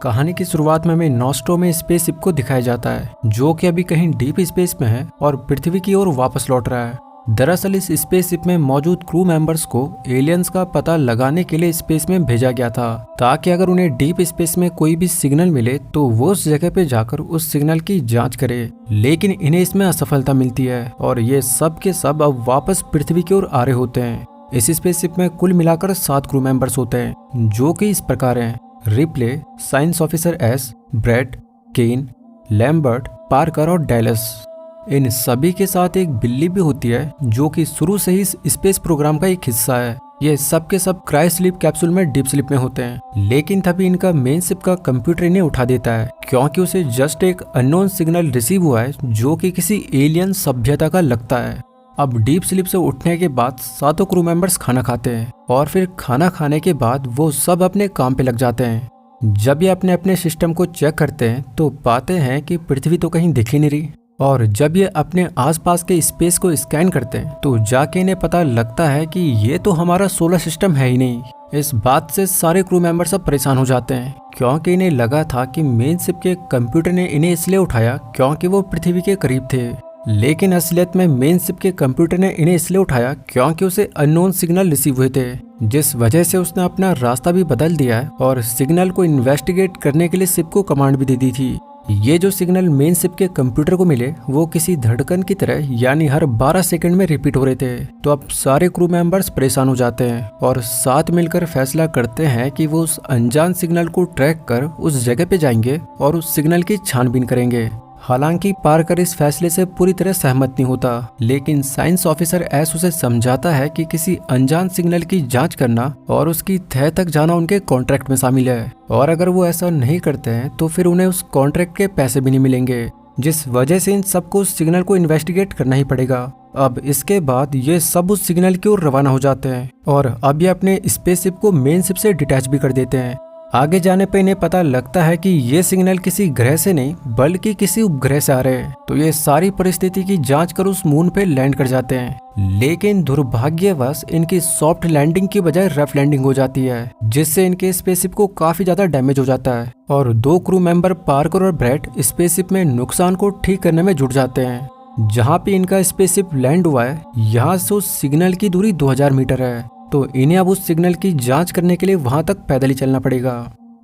कहानी की शुरुआत में हमें नॉस्ट्रो में स्पेसशिप को दिखाया जाता है, जो कि अभी कहीं डीप स्पेस में है और पृथ्वी की ओर वापस लौट रहा है। दरअसल इस स्पेसशिप में मौजूद क्रू मेंबर्स को एलियंस का पता लगाने के लिए स्पेस में भेजा गया था, ताकि अगर उन्हें डीप स्पेस में कोई भी सिग्नल मिले तो वो उस जगह पे जाकर उस सिग्नल की जांच करे। लेकिन इन्हें इसमें असफलता मिलती है और ये सब के सब अब वापस पृथ्वी की ओर आ रहे होते हैं। इस स्पेसशिप में कुल मिलाकर 7 क्रू मेंबर्स होते हैं, जो कि इस प्रकार हैं: रिप्ले, साइंस ऑफिसर एस, ब्रेट, केन, लैम्बर्ट, पार्कर और डैलस। इन सभी के साथ एक बिल्ली भी होती है, जो कि शुरू से ही इस स्पेस प्रोग्राम का एक हिस्सा है। ये सब के सब क्रायो स्लीप कैप्सूल में डीप स्लीप में होते हैं, लेकिन तभी इनका मेन शिप का कंप्यूटर इन्हें उठा देता है, क्योंकि उसे जस्ट एक अननोन सिग्नल रिसीव हुआ है, जो कि किसी एलियन सभ्यता का लगता है। अब डीप स्लीप से उठने के बाद 7 क्रू मेंबर्स खाना खाते हैं और फिर खाना खाने के बाद वो सब अपने काम पे लग जाते हैं। जब ये अपने अपने सिस्टम को चेक करते हैं तो पाते हैं कि पृथ्वी तो कहीं दिख ही नहीं रही, और जब ये अपने आसपास के स्पेस को स्कैन करते हैं तो जाके इन्हें पता लगता है कि ये तो हमारा सोलर सिस्टम है ही नहीं। इस बात से सारे क्रू मेंबर सब परेशान हो जाते हैं, क्योंकि इन्हें लगा था कि मेन शिप के कंप्यूटर ने इन्हें इसलिए उठाया क्योंकि वो पृथ्वी के करीब थे। लेकिन असलियत में मेन शिप के कंप्यूटर ने इन्हें इसलिए उठाया क्योंकि उसे अननोन सिग्नल रिसीव हुए थे, जिस वजह से उसने अपना रास्ता भी बदल दिया है और सिग्नल को इन्वेस्टिगेट करने के लिए शिप को कमांड भी दे दी थी। ये जो सिग्नल मेन शिप के कंप्यूटर को मिले वो किसी धड़कन की तरह यानी हर 12 सेकंड में रिपीट हो रहे थे। तो अब सारे क्रू मेंबर्स परेशान हो जाते हैं और साथ मिलकर फैसला करते हैं कि वो उस अनजान सिग्नल को ट्रैक कर उस जगह पे जाएंगे और उस सिग्नल की छानबीन करेंगे। हालांकि पार्कर इस फैसले से पूरी तरह सहमत नहीं होता, लेकिन साइंस ऑफिसर एस उसे समझाता है कि किसी अनजान सिग्नल की जांच करना और उसकी तह तक जाना उनके कॉन्ट्रैक्ट में शामिल है, और अगर वो ऐसा नहीं करते हैं तो फिर उन्हें उस कॉन्ट्रैक्ट के पैसे भी नहीं मिलेंगे, जिस वजह से इन सबको उस सिग्नल को इन्वेस्टिगेट करना ही पड़ेगा। अब इसके बाद ये सब उस सिग्नल की ओर रवाना हो जाते हैं और अब ये अपने स्पेसशिप को मेन शिप से डिटैच भी कर देते हैं। आगे जाने पे इन्हें पता लगता है कि ये सिग्नल किसी ग्रह से नहीं बल्कि किसी उपग्रह से आ रहे हैं। तो ये सारी परिस्थिति की जांच कर उस मून पे लैंड कर जाते हैं, लेकिन दुर्भाग्यवश इनकी सॉफ्ट लैंडिंग की बजाय रफ लैंडिंग हो जाती है, जिससे इनके स्पेसशिप को काफी ज्यादा डैमेज हो जाता है और 2 क्रू मेंबर पार्कर और ब्रेट स्पेसशिप में नुकसान को ठीक करने में जुट जाते हैं। जहाँ पे इनका स्पेसशिप लैंड हुआ है यहाँ से उस सिग्नल की दूरी 2000 मीटर है, तो इन्हें अब उस सिग्नल की जांच करने के लिए वहां तक पैदल ही चलना पड़ेगा।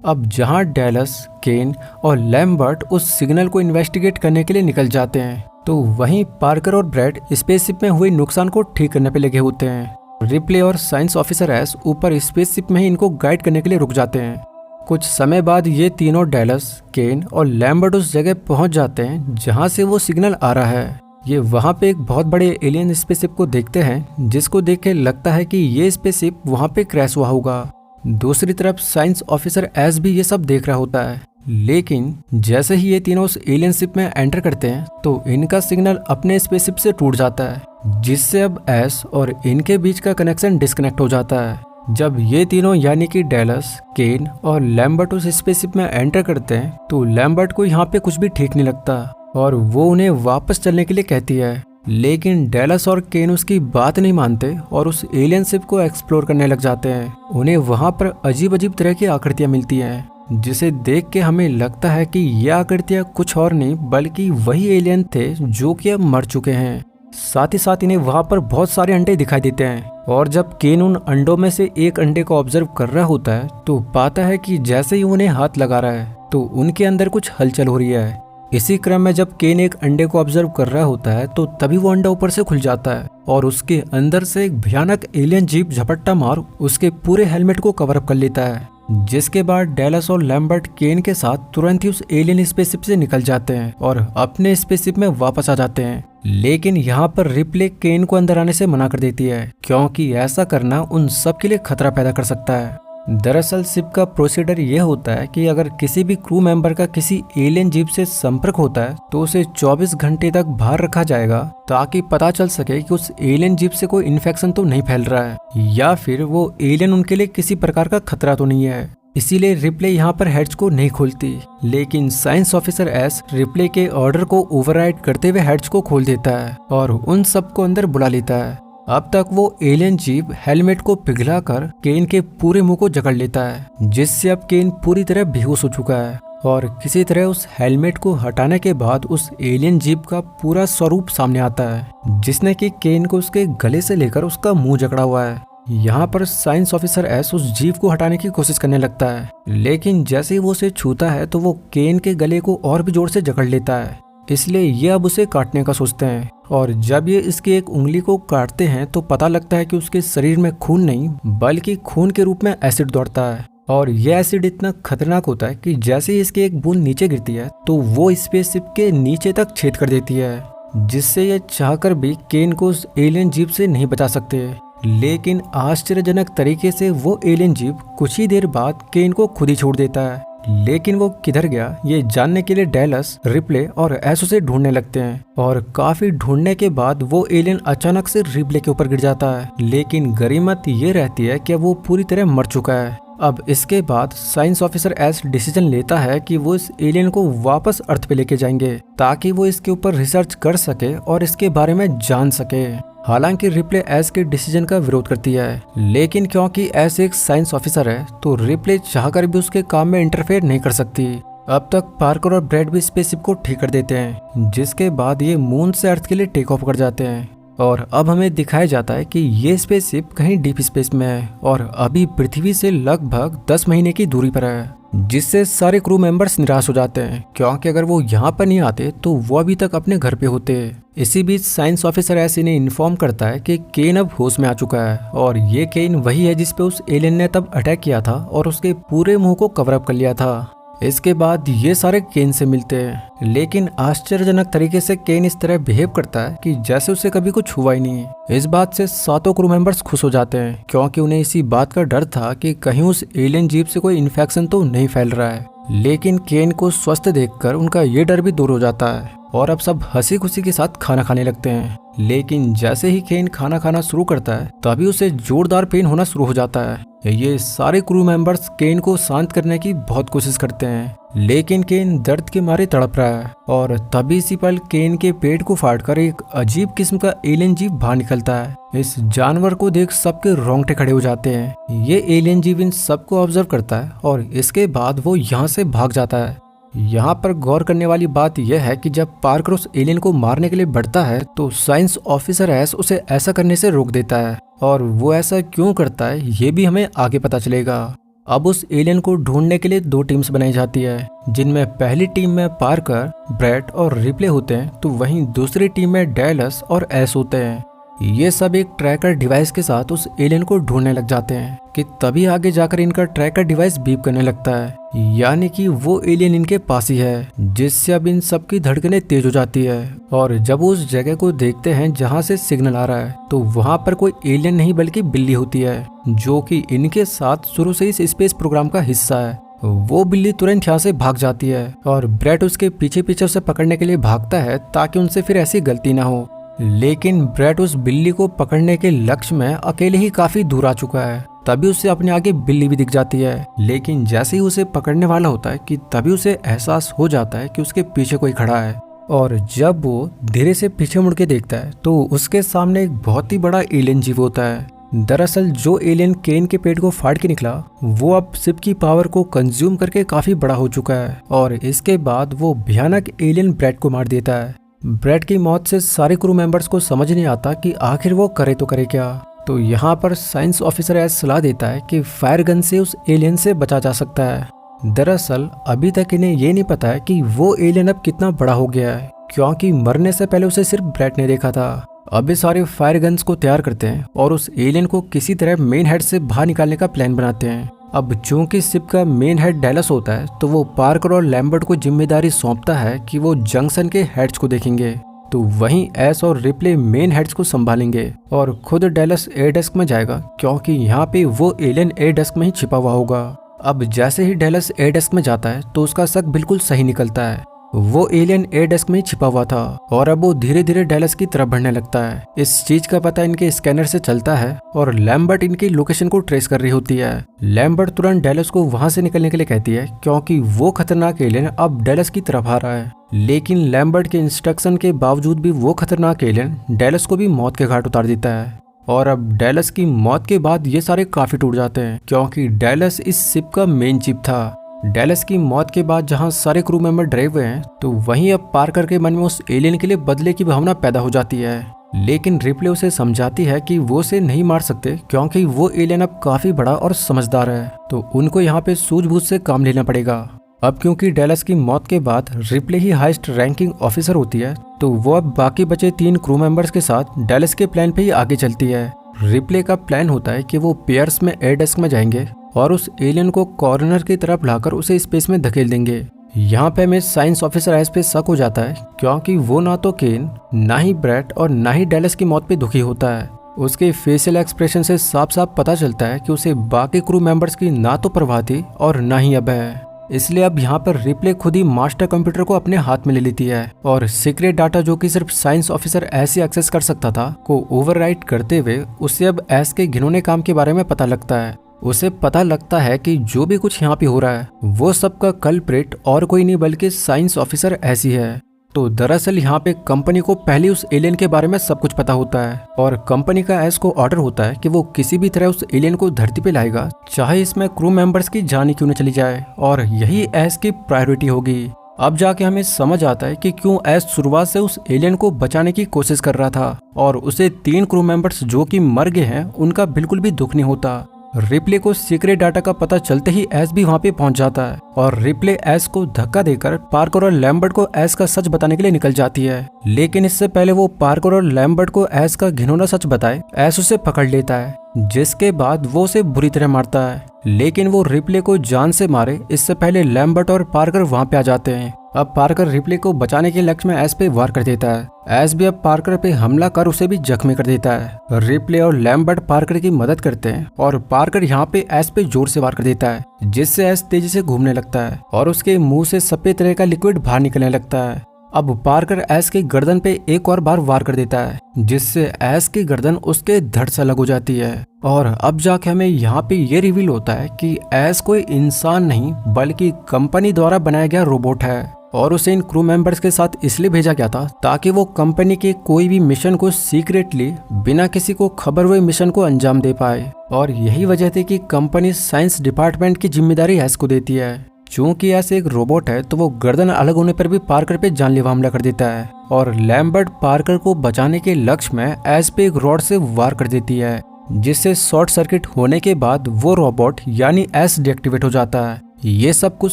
अब जहां डैलस, केन और लैम्बर्ट उस सिग्नल को इन्वेस्टिगेट करने के लिए निकल जाते हैं, तो वहीं पार्कर और ब्रेट स्पेसशिप में हुए नुकसान को ठीक करने पे लगे होते हैं। रिप्ले और साइंस ऑफिसर एस ऊपर स्पेसशिप में ही इनको गाइड करने के लिए रुक जाते हैं। कुछ समय बाद ये तीनों डैलस, केन और लैम्बर्ट उस जगह पहुंच जाते हैं जहाँ से वो सिग्नल आ रहा है। ये वहाँ पे एक बहुत बड़े एलियन स्पेसशिप को देखते हैं, जिसको देख के लगता है कि ये स्पेसशिप वहाँ पे क्रैश हुआ होगा। दूसरी तरफ साइंस ऑफिसर एस भी ये सब देख रहा होता है, लेकिन जैसे ही ये तीनों उस एलियन शिप में एंटर करते हैं तो इनका सिग्नल अपने स्पेसशिप से टूट जाता है, जिससे अब एस और इनके बीच का कनेक्शन डिस्कनेक्ट हो जाता है। जब ये तीनों यानी कि डैलस, केन और लैम्बर्ट उस स्पेसशिप में एंटर करते हैं तो लैम्बर्ट को यहाँ पे कुछ भी ठीक नहीं लगता और वो उन्हें वापस चलने के लिए कहती है, लेकिन डैलस और केन उसकी बात नहीं मानते और उस एलियन शिप को एक्सप्लोर करने लग जाते हैं। उन्हें वहां पर अजीब अजीब तरह की आकृतियां मिलती हैं, जिसे देख के हमें लगता है कि ये आकृतियां कुछ और नहीं बल्कि वही एलियन थे जो कि अब मर चुके हैं। साथ ही साथ इन्हें वहां पर बहुत सारे अंडे दिखाई देते हैं, और जब केन उन अंडों में से एक अंडे को ऑब्जर्व कर रहा होता है तो पाता है कि जैसे ही उन्हें हाथ लगा रहा है तो उनके अंदर कुछ हलचल हो रही है। इसी क्रम में जब केन एक अंडे को ऑब्जर्व कर रहा होता है तो तभी वो अंडा ऊपर से खुल जाता है और उसके अंदर से एक भयानक एलियन जीप झपट्टा मार उसके पूरे हेलमेट को कवर अप कर लेता है, जिसके बाद डैलस और लैम्बर्ट केन के साथ तुरंत ही उस एलियन स्पेसशिप से निकल जाते हैं और अपने स्पेसशिप में वापस आ जाते हैं। लेकिन यहाँ पर रिप्ले केन को अंदर आने से मना कर देती है, क्योंकि ऐसा करना उन सब के लिए खतरा पैदा कर सकता है। दरअसल शिप का प्रोसीडर यह होता है कि अगर किसी भी क्रू मेंबर का किसी एलियन जीप से संपर्क होता है तो उसे 24 घंटे तक बाहर रखा जाएगा, ताकि पता चल सके कि उस एलियन जीप से कोई इन्फेक्शन तो नहीं फैल रहा है या फिर वो एलियन उनके लिए किसी प्रकार का खतरा तो नहीं है। इसीलिए रिप्ले यहाँ पर हेड्स को नहीं खोलती, लेकिन साइंस ऑफिसर एस रिप्ले के ऑर्डर को ओवरराइड करते हुए हेड्स को खोल देता है और उन सबको अंदर बुला लेता है। अब तक वो एलियन जीव हेलमेट को पिघलाकर केन के पूरे मुंह को जकड़ लेता है, जिससे अब केन पूरी तरह बेहोश हो चुका है। और किसी तरह उस हेलमेट को हटाने के बाद उस एलियन जीव का पूरा स्वरूप सामने आता है, जिसने कि केन को उसके गले से लेकर उसका मुंह जकड़ा हुआ है। यहाँ पर साइंस ऑफिसर एस उस जीव को हटाने की कोशिश करने लगता है, लेकिन जैसे ही वो उसे छूता है तो वो केन के गले को और भी जोर से जकड़ लेता है, इसलिए ये अब उसे काटने का सोचते हैं। और जब ये इसकी एक उंगली को काटते हैं तो पता लगता है कि उसके शरीर में खून नहीं बल्कि खून के रूप में एसिड दौड़ता है। और यह एसिड इतना खतरनाक होता है कि जैसे ही इसकी एक बूंद नीचे गिरती है तो वो स्पेसशिप के नीचे तक छेद कर देती है, जिससे ये चाहकर भी केन को उस एलियन जीव से नहीं बचा सकते। लेकिन आश्चर्यजनक तरीके से वो एलियन जीव कुछ ही देर बाद केन को खुद ही छोड़ देता है। लेकिन वो किधर गया ये जानने के लिए डैलस, रिप्ले और एस उसे ढूंढने लगते हैं। और काफी ढूंढने के बाद वो एलियन अचानक से रिप्ले के ऊपर गिर जाता है, लेकिन गनीमत ये रहती है कि वो पूरी तरह मर चुका है। अब इसके बाद साइंस ऑफिसर एस डिसीजन लेता है कि वो इस एलियन को वापस अर्थ पे लेके जाएंगे ताकि वो इसके ऊपर रिसर्च कर सके और इसके बारे में जान सके। हालांकि रिप्ले एस के डिसीजन का विरोध करती है, लेकिन क्योंकि एस एक साइंस ऑफिसर है तो रिप्ले चाहकर भी उसके काम में इंटरफेयर नहीं कर सकती। अब तक पार्कर और ब्रैड भी स्पेसशिप को ठीक कर देते हैं, जिसके बाद ये मून से अर्थ के लिए टेक ऑफ कर जाते हैं। और अब हमें दिखाया जाता है कि ये स्पेसशिप कहीं डीप स्पेस में है और अभी पृथ्वी से लगभग 10 महीने की दूरी पर है, जिससे सारे क्रू मेंबर्स निराश हो जाते हैं क्योंकि अगर वो यहाँ पर नहीं आते तो वो अभी तक अपने घर पे होते। इसी बीच साइंस ऑफिसर ऐसे इन्हें इन्फॉर्म करता है कि केन अब होश में आ चुका है और ये केन वही है जिसपे उस एलियन ने तब अटैक किया था और उसके पूरे मुंह को कवर अप कर लिया था। इसके बाद ये सारे केन से मिलते हैं, लेकिन आश्चर्यजनक तरीके से केन इस तरह बिहेव करता है कि जैसे उसे कभी कुछ हुआ ही नहीं। इस बात से सातों क्रू मेंबर्स खुश हो जाते हैं क्योंकि उन्हें इसी बात का डर था कि कहीं उस एलियन जीव से कोई इन्फेक्शन तो नहीं फैल रहा है। लेकिन केन को स्वस्थ देखकर उनका ये डर भी दूर हो जाता है और अब सब हंसी खुशी के साथ खाना खाने लगते हैं। लेकिन जैसे ही केन खाना खाना शुरू करता है तभी उसे जोरदार पेन होना शुरू हो जाता है। ये सारे क्रू मेंबर्स केन को शांत करने की बहुत कोशिश करते हैं, लेकिन केन दर्द के मारे तड़प रहा है। और तभी इसी पल केन के पेट को फाड़कर एक अजीब किस्म का एलियन जीव बाहर निकलता है। इस जानवर को देख सबके रोंगटे खड़े हो जाते हैं। ये एलियन जीव इन सबको ऑब्जर्व करता है और इसके बाद वो यहाँ से भाग जाता है। यहाँ पर गौर करने वाली बात यह है कि जब पार्कर उस एलियन को मारने के लिए बढ़ता है तो साइंस ऑफिसर एस उसे ऐसा करने से रोक देता है, और वो ऐसा क्यों करता है ये भी हमें आगे पता चलेगा। अब उस एलियन को ढूंढने के लिए 2 टीम्स बनाई जाती है, जिनमें पहली टीम में पार्कर, ब्रैड और रिप्ले होते हैं तो वहीं दूसरी टीम में डैलस और एस होते हैं। ये सब एक ट्रैकर डिवाइस के साथ उस एलियन को ढूंढने लग जाते हैं कि तभी आगे जाकर इनका ट्रैकर डिवाइस बीप करने लगता है, यानी कि वो एलियन इनके पास ही है, जिससे अब इन सब की धड़कनें तेज हो जाती है। और जब उस जगह को देखते हैं जहां से सिग्नल आ रहा है तो वहां पर कोई एलियन नहीं बल्कि बिल्ली होती है, जो कि इनके साथ शुरू से इस स्पेस प्रोग्राम का हिस्सा है। वो बिल्ली तुरंत यहाँ से भाग जाती है और ब्रैड उसके पीछे पीछे उसे पकड़ने के लिए भागता है ताकि उनसे फिर ऐसी गलती ना हो। लेकिन ब्रैड उस बिल्ली को पकड़ने के लक्ष्य में अकेले ही काफी दूर आ चुका है। तभी उसे अपने आगे बिल्ली भी दिख जाती है, लेकिन जैसे ही उसे पकड़ने वाला होता है कि तभी उसे एहसास हो जाता है कि उसके पीछे कोई खड़ा है। और जब वो धीरे से पीछे मुड़ के देखता है तो उसके सामने एक बहुत ही बड़ा एलियन जीव होता है। दरअसल जो एलियन केन के पेट को फाड़ के निकला वो अब शिप की पावर को कंज्यूम करके काफी बड़ा हो चुका है, और इसके बाद वो भयानक एलियन ब्रैड को मार देता है। ब्रैड की मौत से सारे क्रू मेंबर्स को समझ नहीं आता कि आखिर वो करे तो करे क्या। तो यहाँ पर साइंस ऑफिसर ऐसा सलाह देता है कि फायर गन से उस एलियन से बचा जा सकता है। दरअसल अभी तक इन्हें ये नहीं पता है कि वो एलियन अब कितना बड़ा हो गया है, क्योंकि मरने से पहले उसे सिर्फ ब्रैड ने देखा था। अब ये सारे फायर गन्स को तैयार करते हैं और उस एलियन को किसी तरह मेन हेड से बाहर निकालने का प्लान बनाते हैं। अब चूंकि शिप का मेन हेड डैलस होता है तो वो पार्कर और लैम्बर्ट को जिम्मेदारी सौंपता है कि वो जंक्शन के हेड्स को देखेंगे, तो वहीं एस और रिप्ले मेन हेड्स को संभालेंगे और खुद डैलस एयर डेस्क में जाएगा, क्योंकि यहाँ पे वो एलियन एयर डेस्क में ही छिपा हुआ होगा। अब जैसे ही डैलस एयर डेस्क में जाता है तो उसका शक बिल्कुल सही निकलता है, वो एलियन एयर डेस्क में ही छिपा हुआ था और अब वो धीरे धीरे डैलस की तरफ बढ़ने लगता है। इस चीज का पता इनके स्कैनर से चलता है और लैम्बर्ट इनकी लोकेशन को ट्रेस कर रही होती है। लैम्बर्ट तुरंत डैलस को वहां से निकलने के लिए कहती है, क्योंकि वो खतरनाक एलियन अब डैलस की तरफ आ रहा है। लेकिन लैम्बर्ट के इंस्ट्रक्शन के बावजूद भी वो खतरनाक एलियन डैलस को भी मौत के घाट उतार देता है और अब डेलस की मौत के बाद ये सारे काफी टूट जाते हैं क्योंकि डेलस इस शिप का मेन चिप था। डेलस की मौत के बाद जहां सारे क्रू मेंबर डरे हुए हैं तो वहीं अब पार्कर के मन में उस एलियन के लिए बदले की भावना पैदा हो जाती है। लेकिन रिप्ले उसे समझाती है कि वो उसे नहीं मार सकते क्योंकि वो एलियन अब काफी बड़ा और समझदार है, तो उनको यहाँ पे सूझबूझ से काम लेना पड़ेगा। अब क्योंकि डेलस की मौत के बाद रिप्ले ही हाईएस्ट रैंकिंग ऑफिसर होती है तो वो अब बाकी बचे 3 क्रू मेंबर्स के साथ डेलस के प्लान पे ही आगे चलती है। रिप्ले का प्लान होता है कि वो पेयर्स में एयर डेस्क में जाएंगे और उस एलियन को कॉर्नर की तरफ लाकर उसे स्पेस में धकेल देंगे। यहाँ पे हमें साइंस ऑफिसर एस पे शक हो जाता है क्योंकि वो ना तो केन, ना ही ब्रैट और ना ही डेलस की मौत पे दुखी होता है। उसके फेशियल एक्सप्रेशन से साफ साफ पता चलता है कि उसे बाकी क्रू मेंबर्स की ना तो परवाह थी और ना ही अब है। इसलिए अब यहाँ पर रिप्ले खुद ही मास्टर कंप्यूटर को अपने हाथ में ले लेती है और सीक्रेट डाटा जो कि सिर्फ साइंस ऑफिसर ऐसे एक्सेस कर सकता था को ओवरराइट करते हुए उसे अब एस के घिनौने काम के बारे में पता लगता है। उसे पता लगता है कि जो भी कुछ यहाँ पे हो रहा है वो सबका कल्प्रिट और कोई नहीं बल्कि साइंस ऑफिसर ऐसी है। तो दरअसल यहाँ पे कंपनी को पहले उस एलियन के बारे में सब कुछ पता होता है और कंपनी का एस को ऑर्डर होता है कि वो किसी भी तरह उस एलियन को धरती पे लाएगा, चाहे इसमें क्रू मेंबर्स की जान ही क्यों न चली जाए, और यही एस की प्रायोरिटी होगी। अब जाके हमें समझ आता है कि क्यों एस शुरुआत से उस एलियन को बचाने की कोशिश कर रहा था और उसे 3 क्रू मेंबर्स जो कि मर गए हैं उनका बिल्कुल भी दुख नहीं होता। रिप्ले को सीक्रेट डाटा का पता चलते ही एस भी वहाँ पे पहुंच जाता है और रिप्ले एस को धक्का देकर पार्कर और लैम्बर्ट को एस का सच बताने के लिए निकल जाती है। लेकिन इससे पहले वो पार्कर और लैम्बर्ट को एस का घिनौना सच बताए एस उसे पकड़ लेता है, जिसके बाद वो उसे बुरी तरह मारता है। लेकिन वो रिप्ले को जान से मारे इससे पहले लैम्बर्ट और पार्कर वहाँ पे आ जाते हैं। अब पार्कर रिप्ले को बचाने के लक्ष्य में एस पे वार कर देता है। एस भी अब पार्कर पे हमला कर उसे भी जख्मी कर देता है। रिप्ले और लैम्बर्ट पार्कर की मदद करते हैं और पार्कर यहाँ पे एस पे जोर से वार कर देता है, जिससे एस तेजी से घूमने लगता है और उसके मुंह से सफेद तरह का लिक्विड बाहर निकलने लगता है। अब पार्कर एस की गर्दन पे एक और बार वार कर देता है, जिससे एस की गर्दन उसके धड़ से अलग हो जाती है। और अब जाके हमें यहाँ पे ये रिवील होता है कि एस कोई इंसान नहीं बल्कि कंपनी द्वारा बनाया गया रोबोट है और उसे इन क्रू मेंबर्स के साथ इसलिए भेजा गया था ताकि वो कंपनी के कोई भी मिशन को सीक्रेटली बिना किसी को खबर हुए मिशन को अंजाम दे पाए। और यही वजह थी कि कंपनी साइंस डिपार्टमेंट की जिम्मेदारी एस को देती है। चूंकि एस एक रोबोट है तो वो गर्दन अलग होने पर भी पार्कर पे जानलेवा हमला कर देता है और लैम्बर्ट पार्कर को बचाने के लक्ष्य में एस पे एक रॉड से वार कर देती है, जिससे शॉर्ट सर्किट होने के बाद वो रोबोट यानी एस डीएक्टिवेट हो जाता है। ये सब कुछ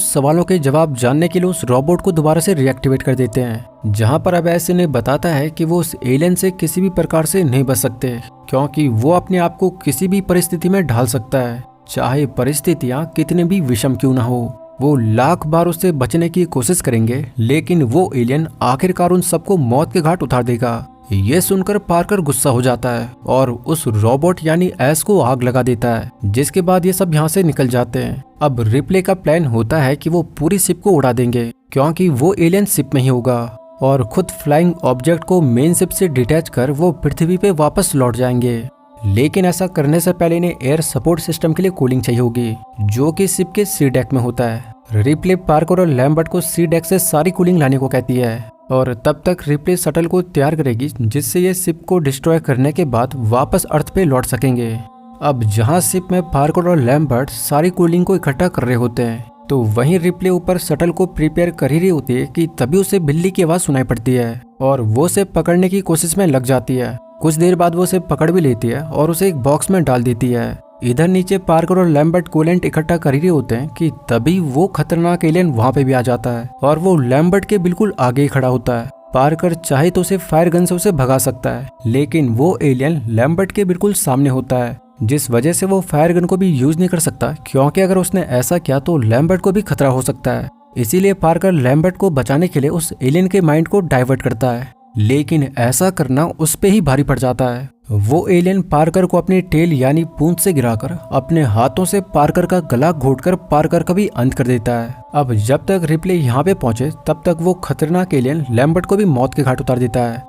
सवालों के जवाब जानने के लिए उस रोबोट को दोबारा से रिएक्टिवेट कर देते हैं, जहां पर अब एस इन्हें बताता है कि वो उस एलियन से किसी भी प्रकार से नहीं बच सकते क्योंकि वो अपने आप को किसी भी परिस्थिति में ढाल सकता है, चाहे परिस्थितियां कितने भी विषम क्यों ना हो। वो लाख बार उससे बचने की कोशिश करेंगे लेकिन वो एलियन आखिरकार उन सबको मौत के घाट उतार देगा। ये सुनकर पार्कर गुस्सा हो जाता है और उस रोबोट यानी एस को आग लगा देता है, जिसके बाद ये सब यहाँ से निकल जाते हैं। अब रिप्ले का प्लान होता है कि वो पूरी शिप को उड़ा देंगे क्योंकि वो एलियन शिप में ही होगा और खुद फ्लाइंग ऑब्जेक्ट को मेन शिप से डिटैच कर वो पृथ्वी पे वापस लौट जाएंगे। लेकिन ऐसा करने से पहले इन्हें एयर सपोर्ट सिस्टम के लिए कूलिंग चाहिए होगी, जो कि शिप के सी डेक में होता है। रिप्ले पार्कर और लैम्बर्ट को सी डेक से सारी कूलिंग लाने को कहती है और तब तक रिप्ले शटल को तैयार करेगी जिससे ये शिप को डिस्ट्रॉय करने के बाद वापस अर्थ पे लौट सकेंगे। अब जहां शिप में पार्कर और लैम्बर्ट सारी कूलिंग को इकट्ठा कर रहे होते हैं तो वहीं रिप्ले ऊपर शटल को प्रिपेयर कर ही रही होती है कि तभी उसे बिल्ली की आवाज सुनाई पड़ती है और वो उसे पकड़ने की कोशिश में लग जाती है। कुछ देर बाद वो उसे पकड़ भी लेती है और उसे एक बॉक्स में डाल देती है। इधर नीचे पार्कर और लैम्बर्ट कूलेंट इकट्ठा कर ही रहे होते हैं कि तभी वो खतरनाक एलियन वहाँ पे भी आ जाता है और वो लैम्बर्ट के बिल्कुल आगे ही खड़ा होता है। पार्कर चाहे तो उसे फायर गन से उसे भगा सकता है लेकिन वो एलियन लैम्बर्ट के बिल्कुल सामने होता है, जिस वजह से वो फायर गन को भी यूज नहीं कर सकता क्योंकि अगर उसने ऐसा किया तो लैम्बर्ट को भी खतरा हो सकता है। इसीलिए पार्कर लैम्बर्ट को बचाने के लिए उस एलियन के माइंड को डाइवर्ट करता है, लेकिन ऐसा करना उस पे ही भारी पड़ जाता है। वो एलियन पार्कर को अपनी टेल यानी पूंछ से गिराकर अपने हाथों से पार्कर का गला घोटकर पार्कर का भी अंत कर देता है। अब जब तक रिप्ले यहाँ पे पहुंचे तब तक वो खतरनाक एलियन लैम्बर्ट को भी मौत के घाट उतार देता है।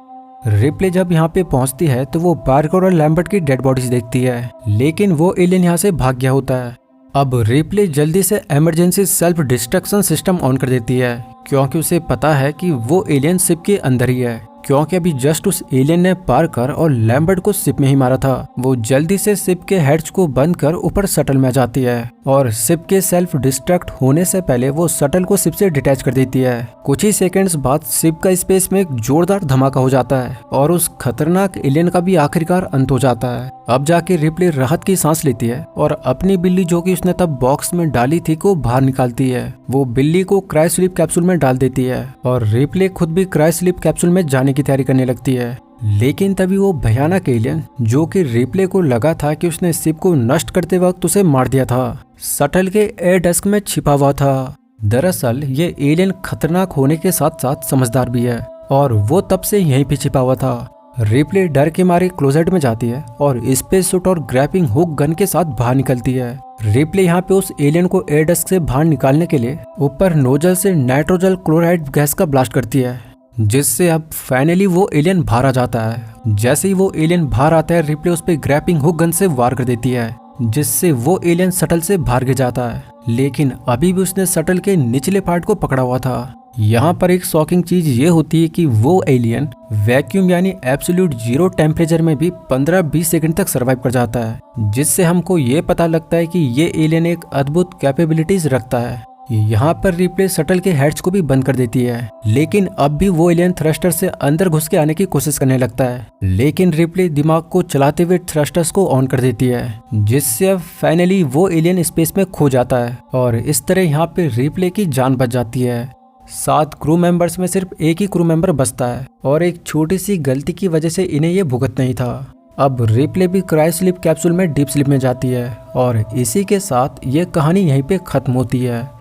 रिप्ले जब यहाँ पे पहुंचती है तो वो पार्कर और लैम्बर्ट की डेड बॉडीज देखती है, लेकिन वो एलियन यहाँ से भाग गया होता है। अब रिप्ले जल्दी से emergency self destruction system on कर देती है क्योंकि उसे पता है कि वो एलियन शिप के अंदर ही है, क्योंकि अभी जस्ट उस एलियन ने पार्कर और लैम्बर्ट को शिप में ही मारा था। वो जल्दी से शिप के हेड्स को बंद कर ऊपर शटल में जाती है और शिप के सेल्फ डिस्ट्रक्ट होने से पहले वो शटल को शिप से डिटैच कर देती है। कुछ ही सेकंड्स बाद शिप का स्पेस में एक जोरदार धमाका हो जाता है और उस खतरनाक एलियन का भी आखिरकार अंत हो जाता है। अब जाके रिप्ले राहत की सांस लेती है और अपनी बिल्ली जो कि उसने तब बॉक्स में डाली थी को बाहर निकालती है। वो बिल्ली को क्रायो स्लीप कैप्सूल में डाल देती है और रिप्ले खुद भी क्रायो स्लीप कैप्सूल में जाने की तैयारी करने लगती है। लेकिन तभी वो भयानक एलियन जो कि रिप्ले को लगा था कि उसने शिप को नष्ट करते वक्त उसे मार दिया था, शटल के एयर डेस्क में छिपा हुआ था। दरअसल ये एलियन खतरनाक होने के साथ साथ समझदार भी है और वो तब से यहीं पे छिपा हुआ था। रिप्ले डर के मारे क्लोजेट में जाती है और स्पेस सूट और ग्रैपिंग हुक गन के साथ बाहर निकलती है। रिप्ले यहाँ पे उस एलियन को एयर डेस्क से बाहर निकालने के लिए ऊपर नोजल से नाइट्रोजल क्लोराइड गैस का ब्लास्ट करती है, जिससे अब फाइनली वो एलियन बाहर आ जाता है। जैसे ही वो एलियन बाहर आता है, रिप्ले उस पे ग्रैपिंग हुक गन से वार कर देती है, जिससे वो एलियन शटल से बाहर गिर जाता है। लेकिन अभी भी उसने शटल के निचले पार्ट को पकड़ा हुआ था। यहाँ पर एक शॉकिंग चीज ये होती है कि वो एलियन वैक्यूम यानी एब्सोल्यूट जीरो टेम्परेचर में भी 15-20 सेकंड तक सरवाइव कर जाता है, जिससे हमको ये पता लगता है कि ये एलियन एक अद्भुत कैपेबिलिटीज रखता है। यहाँ पर रिप्ले शटल के हेड्स को भी बंद कर देती है, लेकिन अब भी वो एलियन थ्रस्टर से अंदर घुस के आने की कोशिश करने लगता है। लेकिन रिप्ले दिमाग को चलाते हुए थ्रस्टर्स को ऑन कर देती है, जिससे अब फाइनली वो एलियन स्पेस में खो जाता है और इस तरह यहाँ पे रिप्ले की जान बच जाती है। 7 क्रू मेंबर्स में सिर्फ एक ही क्रू मेंबर बचता है और एक छोटी सी गलती की वजह से इन्हें ये भुगतना ही था। अब रिप्ले भी क्रायो स्लीप कैप्सूल में डीप स्लीप में जाती है और इसी के साथ ये कहानी यहीं पे खत्म होती है।